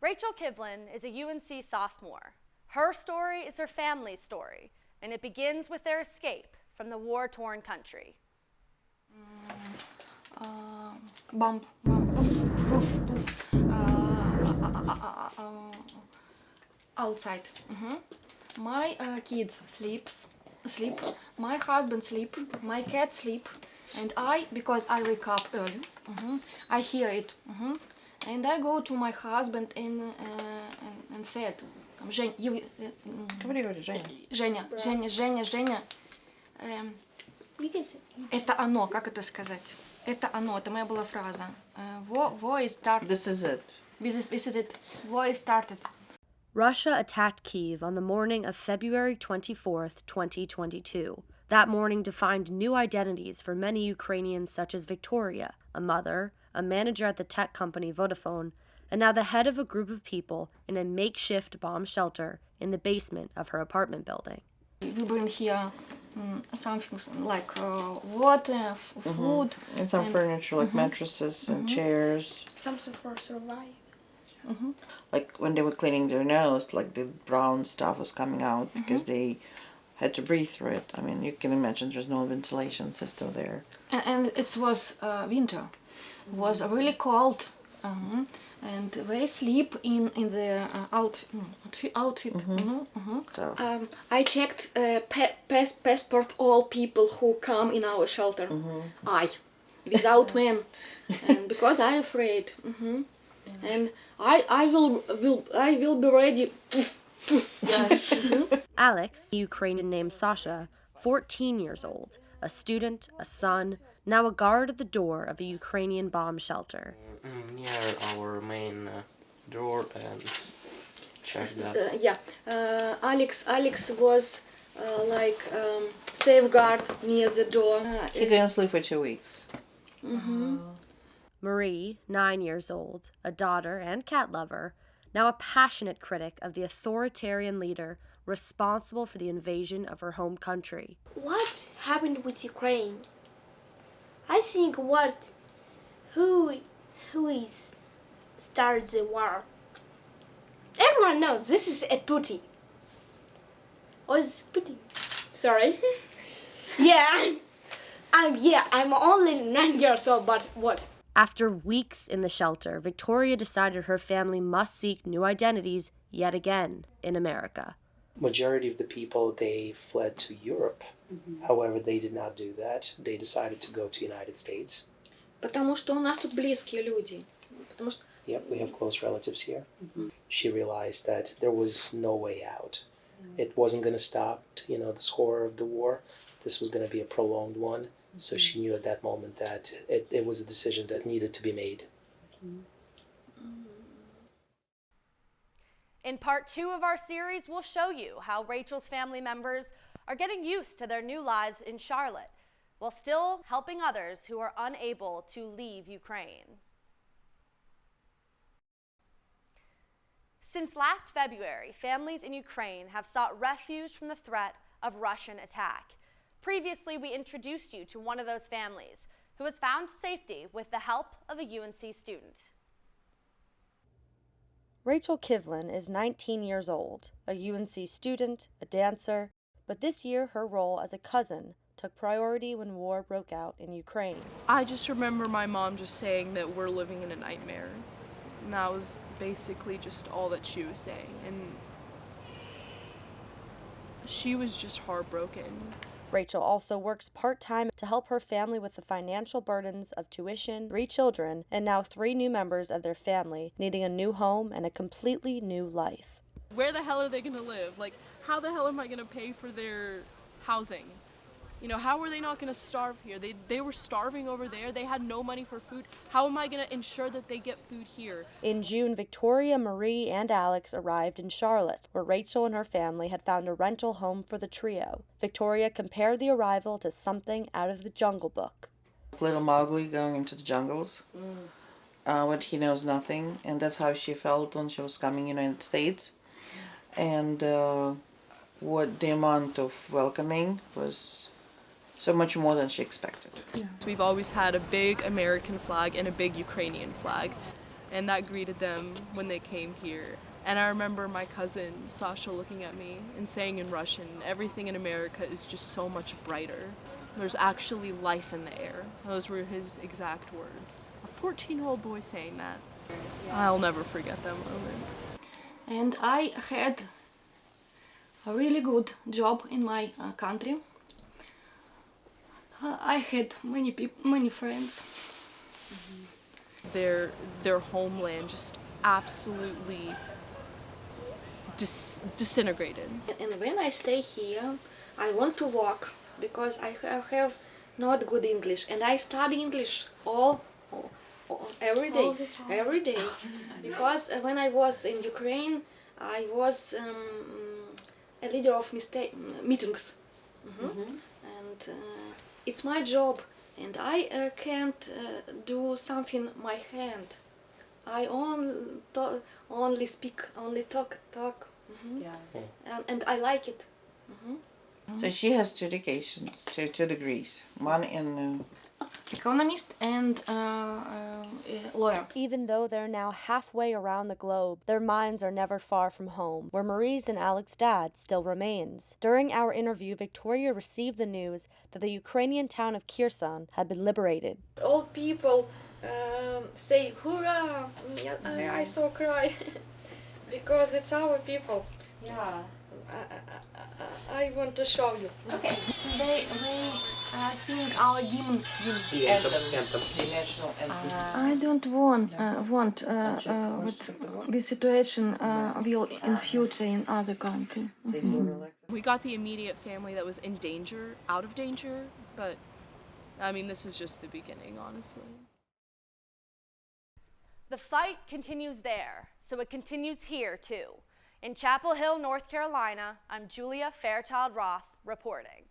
Rachel Kivlin is a UNC sophomore. Her story is her family's story, and it begins with their escape from the war-torn country. Bump, poof, poof, poof. Outside. My kids sleep. My husband sleep. My cat sleep. And because I wake up early, I hear it. And I go to my husband and said, Жень, Говори, Женя. Женя. Это оно, как это сказать? Это оно, это моя была фраза. War started. This is it. This is it. War started. Russia attacked Kyiv on the morning of February 24th, 2022. That morning defined new identities for many Ukrainians such as Victoria, a mother, a manager at the tech company Vodafone, and now the head of a group of people in a makeshift bomb shelter in the basement of her apartment building. We bring here something like water, food. And some furniture like mattresses and chairs. Something for survive. Like when they were cleaning their nose, like the brown stuff was coming out because they had to breathe through it. I mean, you can imagine there's no ventilation system there. And it was winter. It was really cold. And they sleep in the outfit. So. I checked passport all people who come in our shelter. Without men, and because I'm afraid. And I will be ready. Yes. Alex, a Ukrainian named Sasha, 14 years old, a student, a son, now a guard at the door of a Ukrainian bomb shelter. Near our main door and check that. Alex was safeguard near the door. He couldn't sleep for 2 weeks. Marie, 9 years old, a daughter and cat lover, now a passionate critic of the authoritarian leader responsible for the invasion of her home country. What happened with Ukraine? I think who started the war? Everyone knows this is a Putin. Or is Putin? Sorry. I'm only 9 years old, but what? After weeks in the shelter, Victoria decided her family must seek new identities yet again in America. Majority of the people, they fled to Europe. However, they did not do that. They decided to go to United States. Потому что у нас тут близкие люди. Yep, we have close relatives here. She realized that there was no way out. It wasn't going to stop, the score of the war. This was going to be a prolonged one. So she knew at that moment that it was a decision that needed to be made. In part 2 of our series, we'll show you how Rachel's family members are getting used to their new lives in Charlotte, while still helping others who are unable to leave Ukraine. Since last February, families in Ukraine have sought refuge from the threat of Russian attack. Previously, we introduced you to one of those families who has found safety with the help of a UNC student. Rachel Kivlin is 19 years old, a UNC student, a dancer, but this year her role as a cousin took priority when war broke out in Ukraine. I just remember my mom just saying that we're living in a nightmare. And that was basically just all that she was saying. And she was just heartbroken. Rachel also works part-time to help her family with the financial burdens of tuition, 3 children, and now 3 new members of their family needing a new home and a completely new life. Where the hell are they gonna live? Like, how the hell am I gonna pay for their housing? How are they not gonna starve here? They were starving over there. They had no money for food. How am I gonna ensure that they get food here? In June, Victoria, Marie, and Alex arrived in Charlotte, where Rachel and her family had found a rental home for the trio. Victoria compared the arrival to something out of the Jungle Book. Little Mowgli going into the jungles, when he knows nothing, and that's how she felt when she was coming to the United States. And what the amount of welcoming was so much more than she expected. We've always had a big American flag and a big Ukrainian flag. and that greeted them when they came here. And I remember my cousin Sasha looking at me and saying in Russian, everything in America is just so much brighter. There's actually life in the air. Those were his exact words. A 14-year-old boy saying that. I'll never forget that moment. And I had a really good job in my country. I had many friends. Their homeland just absolutely disintegrated. And when I stay here, I want to work because I have not good English, and I study English every day, All the time. every day. Because when I was in Ukraine, I was a leader of meetings, and it's my job, and I can't do something my hand. I only speak, only talk. And I like it. So she has two educations, two degrees. One in Economist and lawyer. Even though they're now halfway around the globe, their minds are never far from home, where Marie's and Alex's dad still remains. During our interview, Victoria received the news that the Ukrainian town of Kherson had been liberated. All people say hurrah! I so cry because it's our people. Yeah. I want to show you. Okay. They sing our hymn. The anthem. the national anthem. I don't want this situation will in future in other country. We got the immediate family that was in danger, out of danger, but I mean, this is just the beginning, honestly. The fight continues there, so it continues here too. In Chapel Hill, North Carolina, I'm Julia Fairchild Roth reporting.